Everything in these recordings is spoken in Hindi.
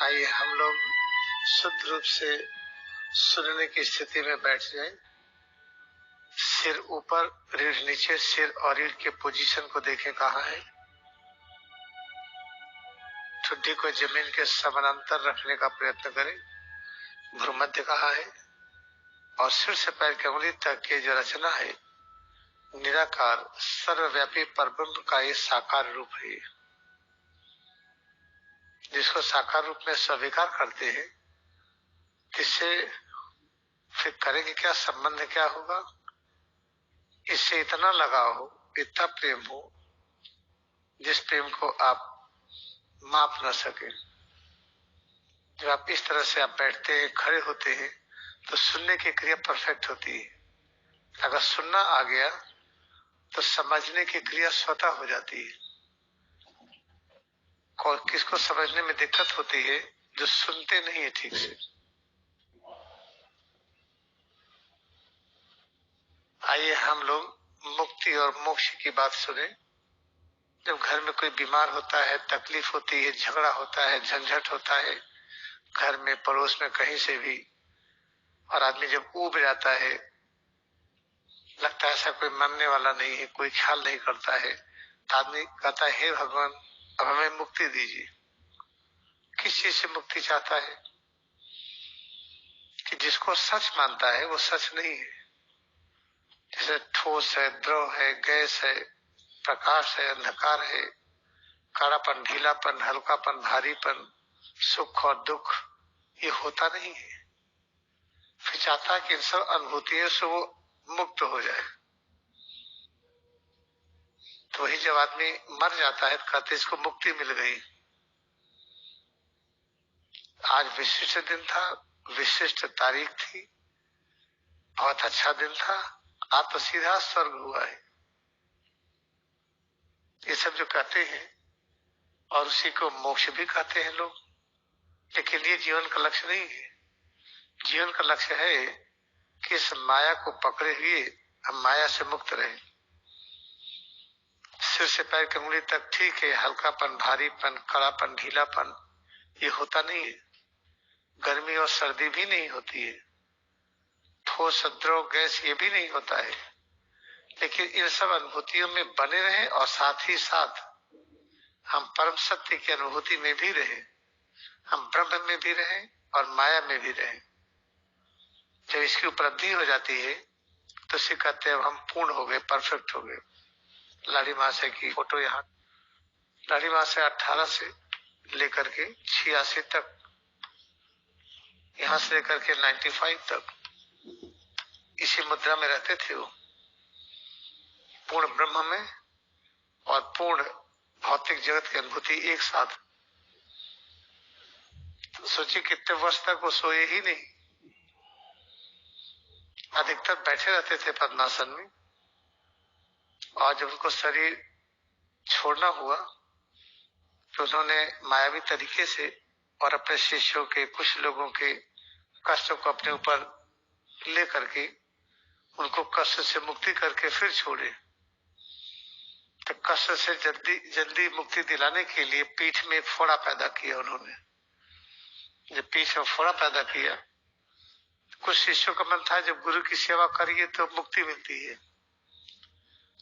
आइए हम लोग शुद्ध रूप से सुनने की स्थिति में बैठ जाएं। सिर ऊपर, रीढ़ नीचे, सिर और रीढ़ के पोजीशन को देखें कहाँ है। ठुड्डी को जमीन के समानांतर रखने का प्रयत्न करें। भ्रूमध्य कहाँ है और सिर से पैर की उंगली तक की जो रचना है निराकार सर्वव्यापी परब्रह्म का ये साकार रूप है, जिसको साकार रूप में स्वीकार करते हैं। इससे फिर करेंगे क्या, संबंध क्या होगा? इससे इतना लगाव हो, इतना प्रेम हो, जिस प्रेम को आप माप न सके। जब आप इस तरह से आप बैठते हैं, खड़े होते हैं, तो सुनने की क्रिया परफेक्ट होती है। अगर सुनना आ गया तो समझने की क्रिया स्वतः हो जाती है। किसको समझने में दिक्कत होती है? जो सुनते नहीं है ठीक से। आइए हम लोग मुक्ति और मोक्ष की बात सुने। जब घर में कोई बीमार होता है, तकलीफ होती है, झगड़ा होता है, झंझट होता है, घर में पड़ोस में कहीं से भी, और आदमी जब ऊब जाता है, लगता है ऐसा कोई मरने वाला नहीं है, कोई ख्याल नहीं करता है, तो आदमी कहता है हे भगवान अब हमें मुक्ति दीजिए। किस चीज से मुक्ति चाहता है? कि जिसको सच मानता है वो सच नहीं है। जैसे ठोस है, द्रव है, गैस है, प्रकाश है, अंधकार है, कड़ापन, ढीलापन, हल्कापन, भारीपन, सुख और दुख, ये होता नहीं है। फिर चाहता है कि इन सब अनुभूतियों से वो मुक्त हो जाए। तो वही जब आदमी मर जाता है तो कहते इसको मुक्ति मिल गई। आज विशिष्ट दिन था, विशिष्ट तारीख थी, बहुत अच्छा दिन था, आज तो सीधा स्वर्ग हुआ है। ये सब जो कहते हैं, और उसी को मोक्ष भी कहते हैं लोग, लेकिन ये जीवन का लक्ष्य नहीं है। जीवन का लक्ष्य है कि इस माया को पकड़े हुए हम माया से मुक्त रहे। सिर से पैर की उंगली तक ठीक है, हल्कापन, भारीपन, कड़ापन, ढीलापन, ये होता नहीं है। गर्मी और सर्दी भी नहीं होती है, ठोस, द्रव, गैस ये भी नहीं होता है। लेकिन इन सब अनुभूतियों में बने रहे और साथ ही साथ हम परम सत्य की अनुभूति में भी रहे, हम ब्रह्म में भी रहे और माया में भी रहे। जब इसकी उपलब्धि हो जाती है तो इसे कहते हैं हम पूर्ण हो गए, परफेक्ट हो गए। लाड़ी महाशय की फोटो यहाँ, लाड़ी महाशय 18 से लेकर के 86 तक, यहाँ से लेकर के 95 तक इसी मुद्रा में रहते थे। वो पूर्ण ब्रह्म में और पूर्ण भौतिक जगत की अनुभूति एक साथ। तो सोचिए कितने वर्ष तक वो सोए ही नहीं, अधिकतर बैठे रहते थे पद्मासन में। और जब उनको शरीर छोड़ना हुआ तो उन्होंने मायावी तरीके से और अपने शिष्यों के कुछ लोगों के कष्टों को अपने ऊपर ले करके उनको कष्ट से मुक्ति करके फिर छोड़े। तो कष्ट से जल्दी मुक्ति दिलाने के लिए पीठ में फोड़ा पैदा किया उन्होंने। जब पीठ में फोड़ा पैदा किया, कुछ शिष्यों का मन था जब गुरु की सेवा करिए तो मुक्ति मिलती है।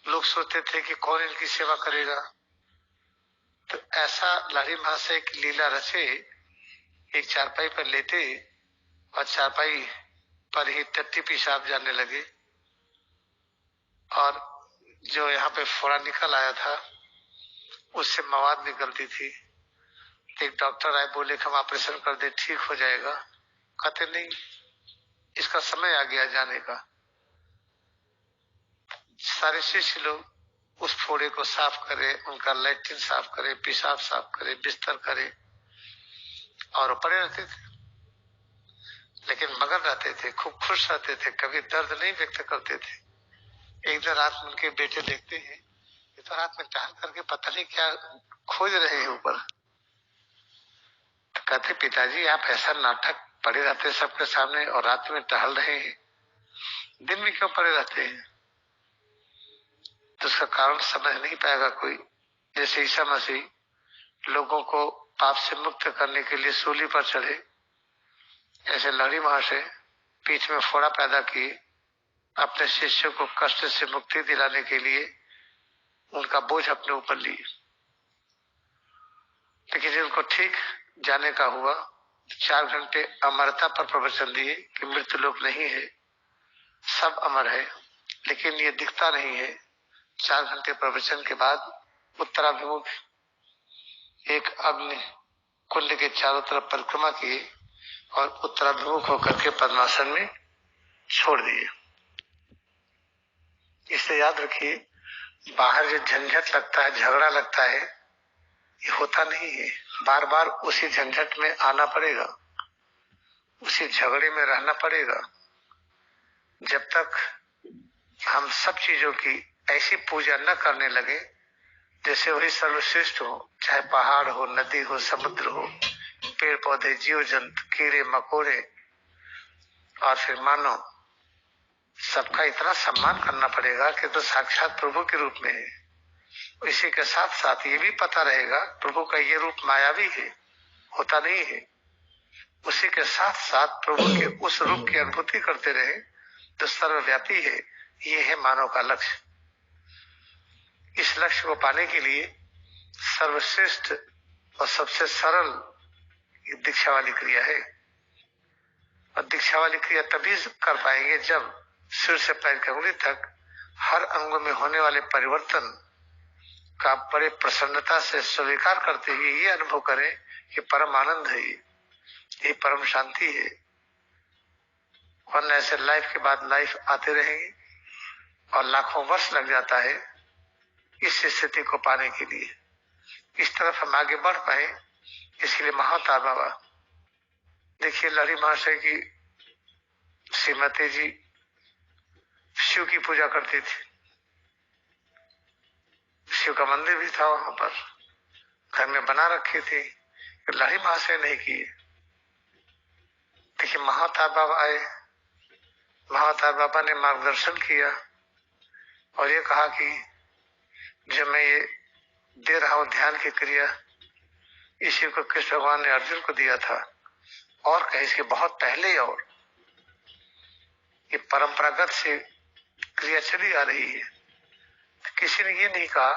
लोग सोचते थे कि कौन इनकी सेवा करेगा। तो ऐसा लाड़ी महाशय की लीला रचे, एक चारपाई पर लेटे और चारपाई पर ही टट्टी पेशाब जाने लगे, और जो यहाँ पे फोड़ा निकल आया था उससे मवाद निकलती थी। एक डॉक्टर आए, बोले कि हम ऑपरेशन कर दे, ठीक हो जाएगा। कहते नहीं, इसका समय आ गया जाने का। सारे शिष्य लोग उस फोड़े को साफ करे, उनका लैट्रिन साफ करे, पेशाब साफ करे, बिस्तर करे और पड़े रहते थे। लेकिन मगन रहते थे, खूब खुश रहते थे, कभी दर्द नहीं व्यक्त करते थे। एक दिन रात में उनके बेटे देखते हैं ये तो रात में टहल करके पता नहीं क्या खोज रहे हैं ऊपर। तो कहते पिताजी आप ऐसा नाटक पड़े रहते सबके सामने और रात में टहल रहे हैं, दिन में क्यों पड़े रहते हैं? तो उसका कारण समझ नहीं पाएगा कोई। जैसे ईसा मसीह लोगों को पाप से मुक्त करने के लिए सूली पर चढ़े, ऐसे लहरी महाशय पीठ में फोड़ा पैदा किए, अपने शिष्यों को कष्ट से मुक्ति दिलाने के लिए उनका बोझ अपने ऊपर लिए। लेकिन जब उनको ठीक जाने का हुआ, 4 घंटे अमरता पर प्रवचन दिए कि मृत्यु लोक नहीं है, सब अमर है, लेकिन ये दिखता नहीं है। 4 घंटे प्रवचन के बाद उत्तराभिमुख एक अग्नि कुंड के चारों तरफ परिक्रमा किए और उत्तराभिमुख होकर के पद्मासन में छोड़ दिए। इसे याद रखिए, बाहर जो झंझट लगता है, झगड़ा लगता है, ये होता नहीं है। बार बार उसी झंझट में आना पड़ेगा, उसी झगड़े में रहना पड़ेगा। जब तक हम सब चीजों की ऐसी पूजा न करने लगे जैसे वही सर्वश्रेष्ठ हो, चाहे पहाड़ हो, नदी हो, समुद्र हो, पेड़ पौधे, जीव जंतु, कीड़े मकोड़े, और फिर मानो सबका इतना सम्मान करना पड़ेगा कि तो साक्षात प्रभु के रूप में है। इसी के साथ साथ ये भी पता रहेगा प्रभु का ये रूप मायावी है, होता नहीं है। उसी के साथ साथ प्रभु के उस रूप की अनुभूति करते रहे जो सर्वव्यापी है। ये है मानव का लक्ष्य। इस लक्ष्य को पाने के लिए सर्वश्रेष्ठ और सबसे सरल दीक्षा वाली क्रिया है। और दीक्षा वाली क्रिया तभी कर पाएंगे जब सिर से पैर की उंगली तक हर अंग में होने वाले परिवर्तन का बड़े प्रसन्नता से स्वीकार करते हुए ये अनुभव करें कि परम आनंद है, ये परम शांति है। वरना ऐसे लाइफ के बाद लाइफ आते रहेंगे और लाखों वर्ष लग जाता है इस स्थिति को पाने के लिए। इस तरफ हम आगे बढ़ पाए, इसलिए महातार बाबा, देखिए लहरी महाशय की श्रीमती जी शिव की पूजा करती थी, शिव का मंदिर भी था वहां पर, घर में बना रखे थे, लहरी महाशय नहीं किए। देखिए महातार बाबा आए, महातार बाबा ने मार्गदर्शन किया और ये कहा कि जब मैं ये दे रहा हूं ध्यान की क्रिया, इसी को कृष्ण भगवान ने अर्जुन को दिया था और कहीं इसके बहुत पहले, और ये परंपरागत से क्रिया चली आ रही है। तो किसी ने ये नहीं कहा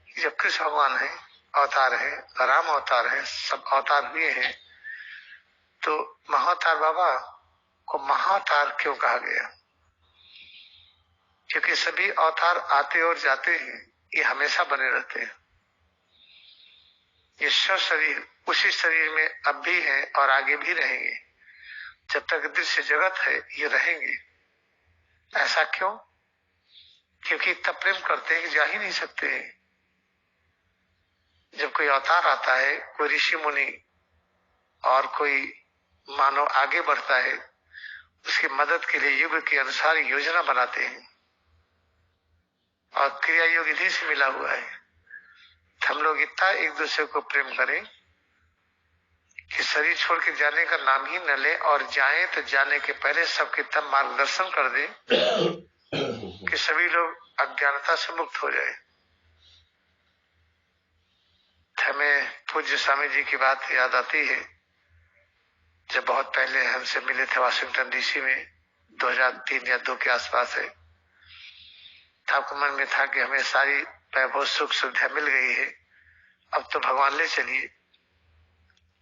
कि जब कृष्ण भगवान है, अवतार है, राम अवतार है, सब अवतार हुए हैं, तो महातार बाबा को महातार क्यों कहा गया? क्योंकि सभी अवतार आते और जाते हैं, ये हमेशा बने रहते हैं। ये शरीर उसी शरीर में अब भी है और आगे भी रहेंगे। जब तक दृश्य जगत है ये रहेंगे। ऐसा क्यों? क्योंकि इतना प्रेम करते हैं कि जा ही नहीं सकते हैं। जब कोई अवतार आता है, कोई ऋषि मुनि और कोई मानव आगे बढ़ता है, उसकी मदद के लिए युग के अनुसार योजना बनाते हैं और क्रिया योग इन्हीं से मिला हुआ है। हम लोग इतना एक दूसरे को प्रेम करें कि शरीर छोड़ के जाने का नाम ही न ले, और जाएं तो जाने के पहले सबके तब मार्गदर्शन कर दें कि सभी लोग अज्ञानता से मुक्त हो जाए। हमें पूज्य स्वामी जी की बात याद आती है, जब बहुत पहले हमसे मिले थे वाशिंगटन डीसी में, 2003 या 2 के आसपास है। आपको मन में था कि हमें सारी वैभव सुख सुविधा मिल गई है, अब तो भगवान ले चलिए।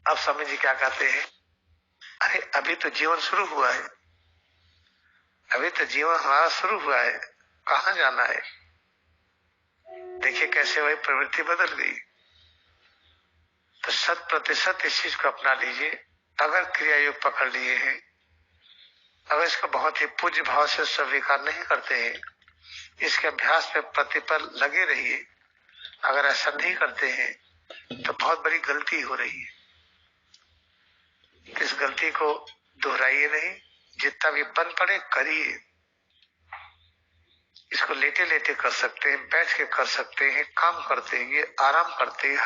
अब स्वामी जी क्या कहते हैं, अरे अभी तो जीवन शुरू हुआ है, अभी तो जीवन हमारा शुरू हुआ है, कहाँ जाना है? देखिए कैसे वही प्रवृत्ति बदल गई। तो 100% इस चीज को अपना लीजिए। अगर क्रिया योग पकड़ लिए हैं, अगर इसको बहुत ही पूज्य भाव से स्वीकार नहीं करते हैं, इसके अभ्यास में प्रतिपल लगे रहिए। अगर ऐसा नहीं करते हैं तो बहुत बड़ी गलती हो रही है। इस गलती को दोहराइए नहीं, जितना भी बन पड़े करिए। इसको लेटे लेटे कर सकते हैं, बैठ के कर सकते हैं, काम करते हैं, आराम करते हैं,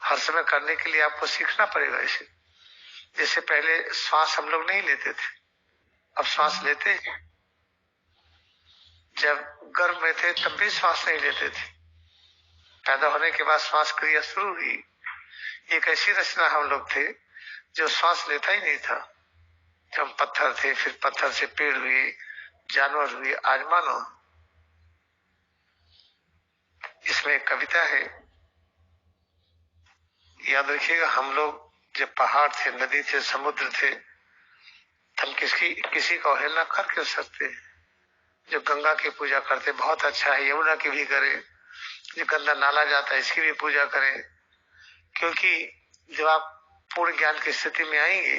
हर समय करने के लिए आपको सीखना पड़ेगा इसे। जैसे पहले श्वास हम लोग नहीं लेते थे, अब श्वास लेते हैं। जब गर्भ में थे तब भी श्वास नहीं लेते थे, पैदा होने के बाद श्वास क्रिया शुरू हुई, एक ऐसी रचना हम लोग थे जो श्वास लेता ही नहीं था। जब हम पत्थर थे, फिर पत्थर से पेड़ हुए, जानवर हुए, आज मानो। इसमें एक कविता है, याद रखिएगा, हम लोग जब पहाड़ थे, नदी थे, समुद्र थे, हम किसी का अवहेलना कर क्यों सकते? जो गंगा की पूजा करते बहुत अच्छा है, यमुना की भी करें, जो गंदा नाला जाता है इसकी भी पूजा करें, क्योंकि जब आप पूर्ण ज्ञान की स्थिति में आएंगे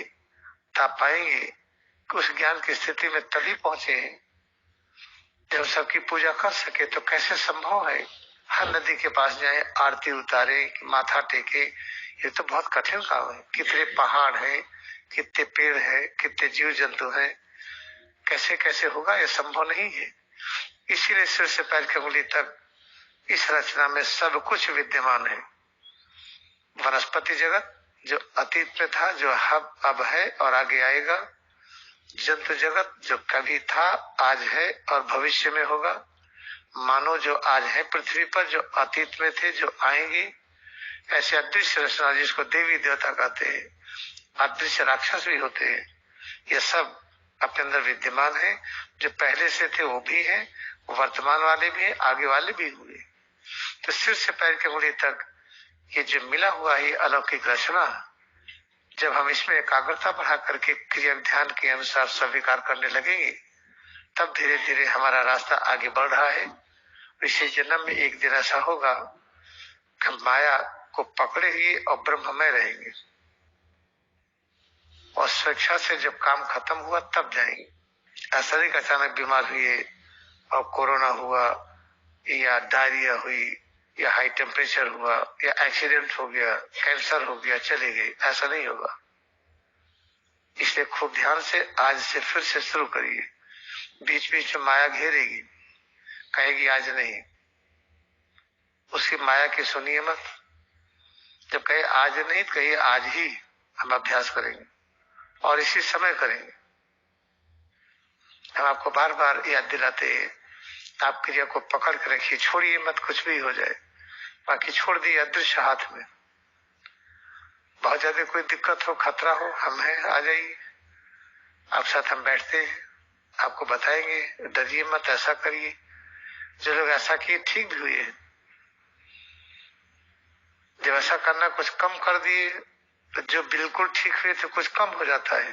तो आप पाएंगे कि उस ज्ञान की स्थिति में तभी पहुंचे हैं जब सबकी पूजा कर सके। तो कैसे संभव है हर नदी के पास जाए, आरती उतारे, माथा टेके? ये तो बहुत कठिन काम है। कितने पहाड़ हैं, कितने पेड़ हैं, कितने जीव जंतु हैं, कैसे कैसे होगा? ये संभव नहीं है। इसीलिए सिर से पैर की उंगली तक इस रचना में सब कुछ विद्यमान है। वनस्पति जगत जो अतीत में था, जो अब है और आगे आएगा, जंतु जगत जो कभी था, आज है और भविष्य में होगा, मानव जो आज है पृथ्वी पर, जो अतीत में थे, जो आएंगे, ऐसे अदृश्य रचना जिसको देवी देवता कहते हैं, अदृश्य राक्षस भी होते हैं, ये सब अपने अंदर विद्यमान है। जो पहले से थे वो भी है, वर्तमान वाले भी है, आगे वाले भी हुए। तो सिर से पैर की उंगली तक ये जो मिला हुआ है अलौकिक रचना, जब हम इसमें एकाग्रता बढ़ा करके क्रिया ध्यान के अनुसार स्वीकार करने लगेंगे, तब धीरे धीरे हमारा रास्ता आगे बढ़ रहा है। इसी जन्म में एक दिन ऐसा होगा कि माया को पकड़े हुए और ब्रह्ममय रहेंगे, और स्वेच्छा से जब काम खत्म हुआ तब जाएंगे। ऐसा नहीं कि अचानक बीमार हुए और कोरोना हुआ या डायरिया हुई या हाई टेम्परेचर हुआ या एक्सीडेंट हो गया, कैंसर हो गया, चले गए, ऐसा नहीं होगा। इसलिए खूब ध्यान से आज से फिर से शुरू करिए। बीच बीच में माया घेरेगी, कहेगी आज नहीं, उसकी माया की सुनिए मत। जब कहे आज नहीं तो कहिए आज ही हम अभ्यास करेंगे और इसी समय करेंगे। हम आपको बार बार याद दिलाते हैं, आप क्रिया को पकड़ कर रखिए, छोड़िए मत, कुछ भी हो जाए, बाकी छोड़ दिए अदृश्य हाथ में। बहुत ज्यादा कोई दिक्कत हो, खतरा हो, हम हैं, आ जाइए, आप साथ हम बैठते हैं, आपको बताएंगे, डरिए मत, ऐसा करिए। जो लोग ऐसा किए ठीक भी हुए, जब ऐसा करना कुछ कम कर दिए तो जो बिल्कुल ठीक हुए तो कुछ कम हो जाता है,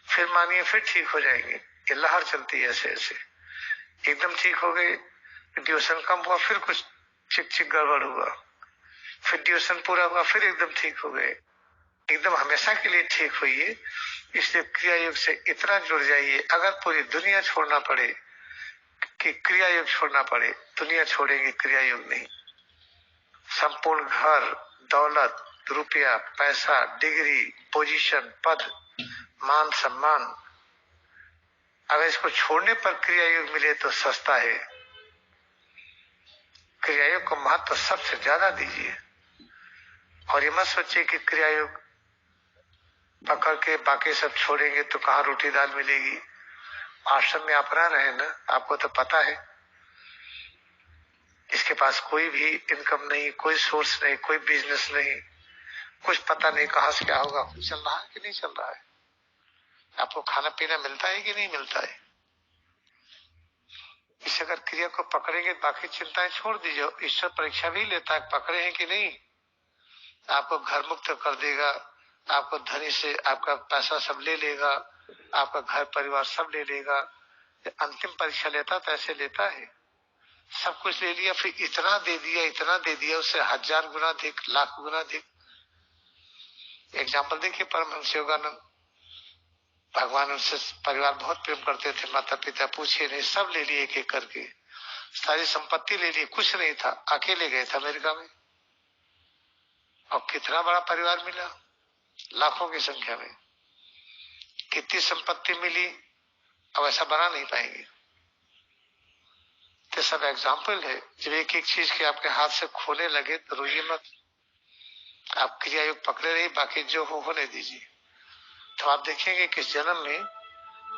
फिर मानिए फिर ठीक हो जाएंगे। ये लहर चलती है ऐसे ऐसे, एकदम ठीक हो गए, ड्यूरेशन कम हुआ, फिर कुछ चिक चिक गड़बड़ हुआ, फिर ड्यूरेशन पूरा हुआ, फिर एकदम ठीक हो गए, एकदम हमेशा के लिए ठीक हुई। इसलिए क्रिया योग से इतना जुड़ जाइए, अगर पूरी दुनिया छोड़ना पड़े कि क्रिया योग छोड़ना पड़े, दुनिया छोड़ेंगे, क्रिया योग नहीं। संपूर्ण घर, दौलत, रुपया, पैसा, डिग्री, पोजीशन, पद, मान सम्मान, अगर इसको छोड़ने पर क्रिया योग मिले तो सस्ता है। क्रिया योग को महत्व सबसे ज्यादा दीजिए, और ये मत सोचिए कि क्रिया योग पकड़ के बाकी सब छोड़ेंगे तो कहाँ रोटी दाल मिलेगी। आश्रम में आप रह रहे हैं ना, आपको तो पता है, इसके पास कोई भी इनकम नहीं, कोई सोर्स नहीं, कोई बिजनेस नहीं, कुछ पता नहीं कहाँ से क्या होगा, चल रहा है कि नहीं चल रहा है, आपको खाना पीना मिलता है कि नहीं मिलता है। इसे अगर क्रिया को पकड़ेंगे, बाकी चिंताएं छोड़ दीजिए। ईश्वर परीक्षा भी लेता है, पकड़े हैं कि नहीं। आपको घर मुक्त कर देगा, आपको धनी से आपका पैसा सब ले लेगा, आपका घर परिवार सब ले लेगा। अंतिम परीक्षा लेता तो ऐसे लेता है, सब कुछ ले लिया, फिर इतना दे दिया, इतना दे दिया, उससे 1000 गुना अधिक, लाख गुना अधिक। एग्जाम्पल देखिए, परमहंस योगानंद, भगवान उनसे परिवार बहुत प्रेम करते थे, माता पिता पूछे नहीं, सब ले लिए एक एक करके, सारी संपत्ति ले ली, कुछ नहीं था, अकेले गए थे अमेरिका में, और कितना बड़ा परिवार मिला, लाखों की संख्या में। कितनी संपत्ति मिली, अब ऐसा बना नहीं पाएंगे। तो सब एग्जाम्पल है। जब एक एक चीज के आपके हाथ से खोने लगे तो रोइए मत, आप क्रिया योग पकड़े रहिए, बाकी जो हो होने दीजिए। तो आप देखेंगे कि जन्म में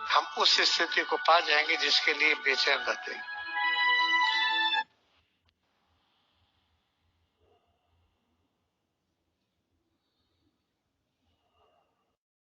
हम उस स्थिति को पा जाएंगे जिसके लिए बेचैन रहते हैं।